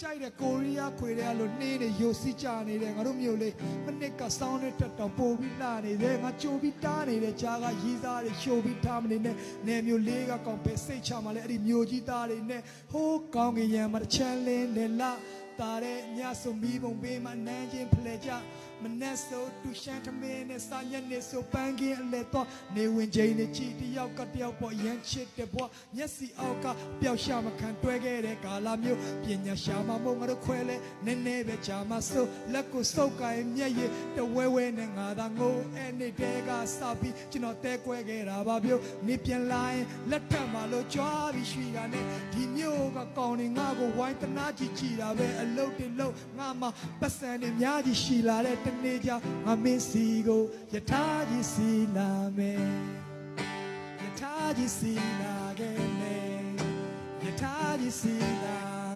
ကြိုက်တဲ့ကိုရီးယားခွေတဲ့လို့နှင်းနေယိုစီကြနေတယ်ငါတို့မျိုးလေးမနစ်ကစောင်းနဲ့တက်တော့ပို့ပြီးလာနေတယ်ငါကြိုပြီးတားနေတဲ့ကြားကရီးသားတွေရှိုးပြီးထားမနေနဲ့နေမျိုးလေးကကောင်းပဲစိတ်ချမှလဲအဲ့ဒီမျိုးကြီးသားတွေနဲ့ဟိုးကောင်းကင်ရံမှာတစ်ချမ်းလင်းနေလားတာတဲ့ညဆိုမီးပုံပေးမှနန်းချင်းဖလဲကြမနဲ့ဆိုတူရှန်ထမင်းနဲ့စာညက်နဲ့ဆိုပန်းကင်းအလဲတော့နေဝင်ချိန်နဲ့ကြည်တယောက်ကတယောက်ပေါ်ရမ်းချစ်တဲ့ဘွားမျက်စိအောက်ကပျောက်ရှာမခံတွဲခဲ့တဲ့ကာလာမျိုးပညာရှာမမို့ငါတို့ခွဲလဲနည်းနည်းပဲကြာမဆိုလက်ကိုစုပ်ကိုင်မျက်ရည်တဝဲဝဲနဲ့ငါသာငိုအဲ့နေတဲကစပြီးကျွန်တော်တဲကွဲခဲ့တာပါမျိုးနေပြန်လာရင်လက်ထပ်မှလို့ကြွားပြီးရွှေတာနဲ့ဒီမျိုးကကောင်းနေငါကိုဝိုင်းတနာကြည့်ကြည့်တာပဲအလုတ်တင်လို့ငါမှပတ်စံနေများကြီးရှိလာတဲ့နေကြငါမင်းစီကိုယထာကြီးစီလာမယ်ယထာကြီးစီလာခဲ့မယ်ယထာကြီးစီလာ